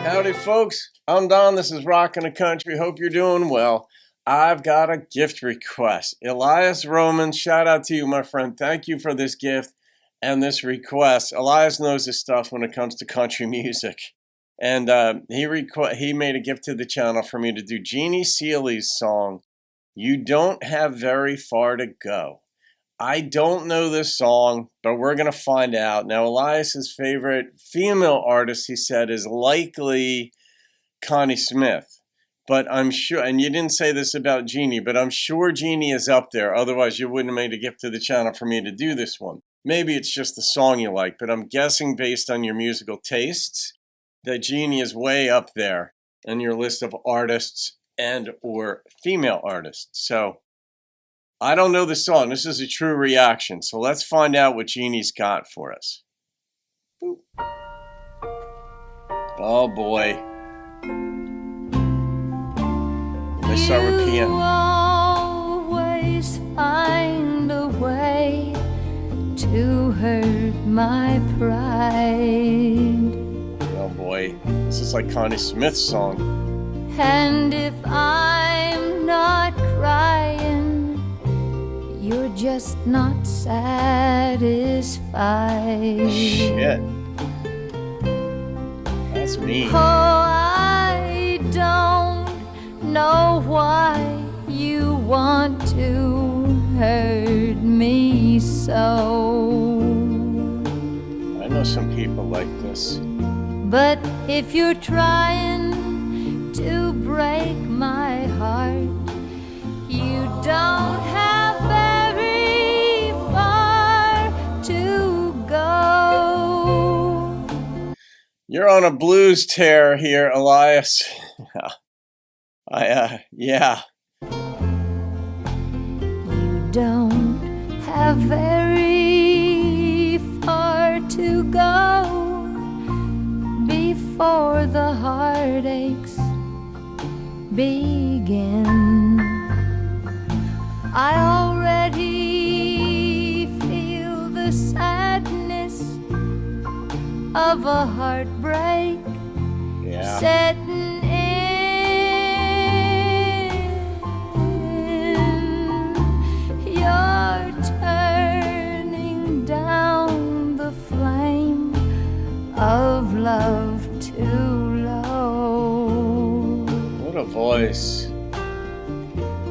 Howdy, folks. I'm Don. This is Rockin' the Country. Hope you're doing well. I've got a gift request. Eliyahs Romans, shout out to you, my friend. Thank you for this gift and this request. Eliyahs knows his stuff when it comes to country music. And he made a gift to the channel for me to do Jeannie Seely's song, You Don't Have Very Far to Go. I don't know this song, but we're going to find out. Now, Elias's favorite female artist, he said, is likely Connie Smith. But I'm sure, and you didn't say this about Jeannie, but I'm sure Jeannie is up there. Otherwise, you wouldn't have made a gift to the channel for me to do this one. Maybe it's just the song you like, but I'm guessing based on your musical tastes that Jeannie is way up there in your list of artists and or female artists. So I don't know the song. This is a true reaction. So let's find out what Jeannie's got for us. Boop. Oh boy. Let's start with piano. You always find a way to hurt my pride. Oh boy. This is like Connie Smith's song. And if I'm not crying, you're just not satisfied. Shit. That's mean. Oh, I don't know why you want to hurt me so. I know some people like this. But if you're trying to break my heart, you don't have very far to go. You're on a blues tear here, Eliyahs. Yeah. You don't have very far to go before the heartaches begin. I already feel the sadness of a heartbreak setting in. You're turning down the flame of love too low. What a voice.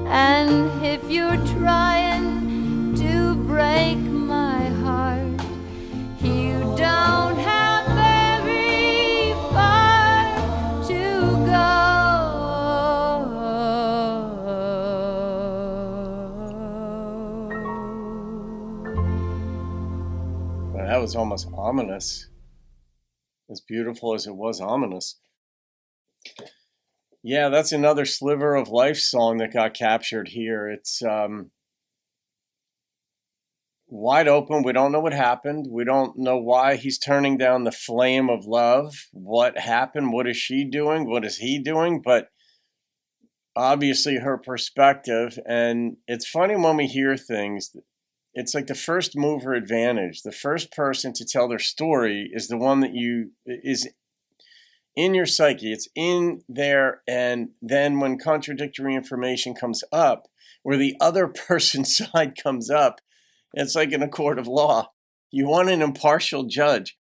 And if you're trying to break my heart, you don't have very far to go. Well, that was almost ominous. As beautiful as it was ominous. Yeah, that's another sliver of life song that got captured here. It's wide open. We don't know what happened. We don't know why he's turning down the flame of love. What happened? What is she doing? What is he doing? But obviously her perspective. And it's funny when we hear things, it's like the first mover advantage. The first person to tell their story is the one that is in your psyche. It's in there. And then when contradictory information comes up, where the other person's side comes up, it's like in a court of law. You want an impartial judge.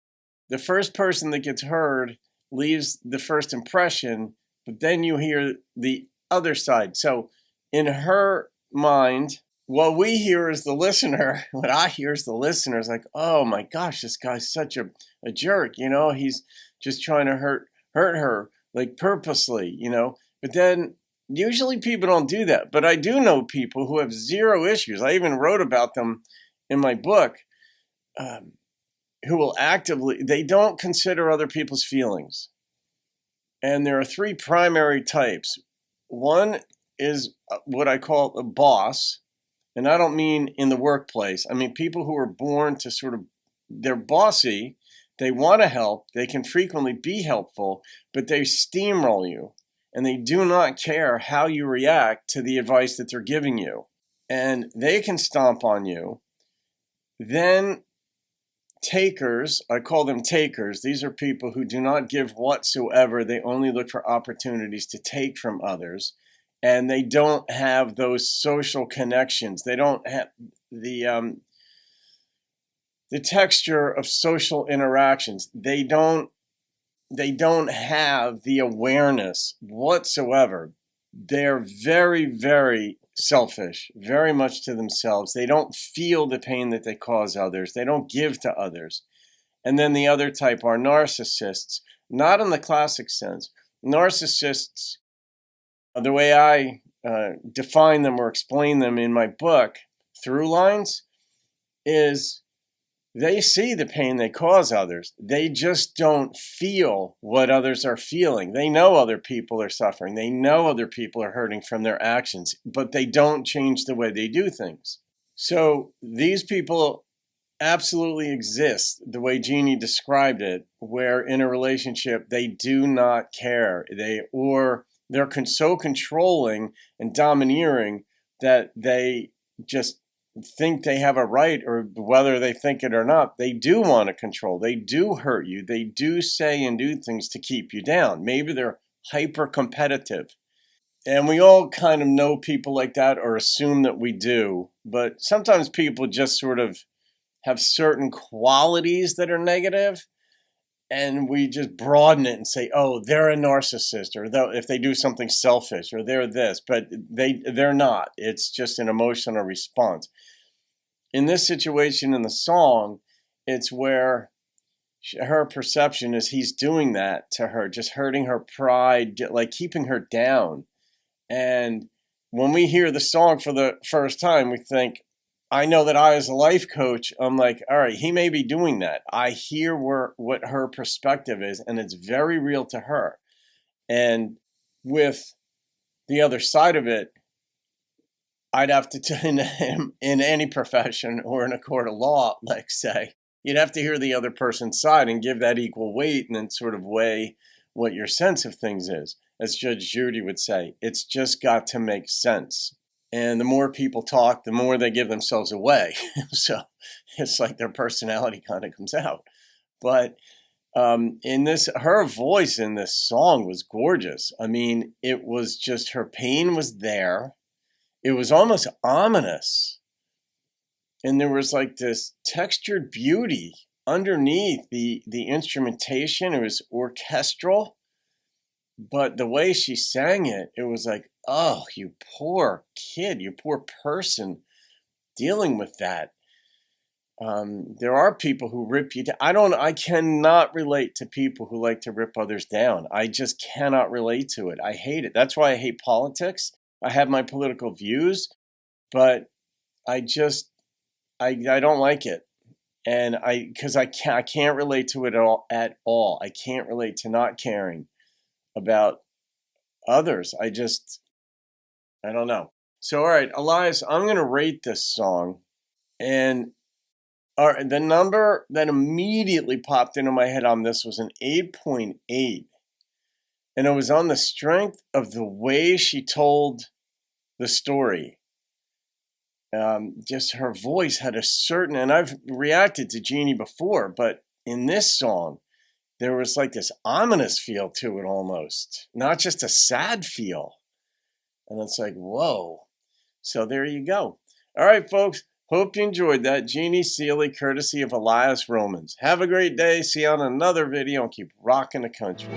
The first person that gets heard leaves the first impression, but then you hear the other side. So in her mind, what we hear is the listener. What I hear is the listener is like, oh my gosh, this guy's such a jerk. You know, he's just trying to hurt her, like purposely, you know. But then usually people don't do that. But I do know people who have zero issues. I even wrote about them in my book, who will actively, they don't consider other people's feelings. And there are three primary types. One is what I call a boss. And I don't mean in the workplace. I mean people who are born to sort of, they're bossy. They want to help. They can frequently be helpful, but they steamroll you. And they do not care how you react to the advice that they're giving you. And they can stomp on you. Then takers, I call them takers. These are people who do not give whatsoever. They only look for opportunities to take from others. And they don't have those social connections. They don't have the texture of social interactions. They don't have the awareness whatsoever. They're very, very selfish, very much to themselves. They don't feel the pain that they cause others. They don't give to others. And then the other type are narcissists, not in the classic sense. Narcissists, the way I define them or explain them in my book, Through Lines, is they see the pain they cause others. They just don't feel what others are feeling. They know other people are suffering. They know other people are hurting from their actions, but they don't change the way they do things. So these people absolutely exist the way Jeannie described it, where in a relationship they do not care. They're so controlling and domineering that they just think they have a right, or whether they think it or not, they do want to control. They do hurt you. They do say and do things to keep you down. Maybe they're hyper competitive. And we all kind of know people like that or assume that we do. But sometimes people just sort of have certain qualities that are negative, and we just broaden it and say, oh, they're a narcissist, or if they do something selfish, or they're this, but they're not. It's just an emotional response. In this situation in the song, it's where her perception is he's doing that to her, just hurting her pride, like keeping her down. And when we hear the song for the first time, we think, I know that I, as a life coach, I'm like, all right, he may be doing that. I hear what her perspective is, and it's very real to her. And with the other side of it, I'd have to, in any profession or in a court of law, like say, you'd have to hear the other person's side and give that equal weight, and then sort of weigh what your sense of things is. As Judge Judy would say, it's just got to make sense. And the more people talk, the more they give themselves away. So it's like their personality kind of comes out. But her voice in this song was gorgeous. I mean, it was just, her pain was there. It was almost ominous. And there was like this textured beauty underneath the instrumentation. It was orchestral. But the way she sang it, it was like, oh, you poor kid, you poor person dealing with that. There are people who rip you down. I cannot relate to people who like to rip others down. I just cannot relate to it. I hate it. That's why I hate politics. I have my political views, but I don't like it. And because I can't relate to it at all. I can't relate to not caring about others. I don't know. So, all right, Eliyahs, I'm going to rate this song. And the number that immediately popped into my head on this was an 8.8. And it was on the strength of the way she told the story. Just her voice had a certain, and I've reacted to Jeannie before, but in this song, there was like this ominous feel to it almost, not just a sad feel. And it's like, whoa. So there you go. All right, folks. Hope you enjoyed that. Jeannie Seely, courtesy of Eliyahs Romans. Have a great day. See you on another video and keep rocking the country.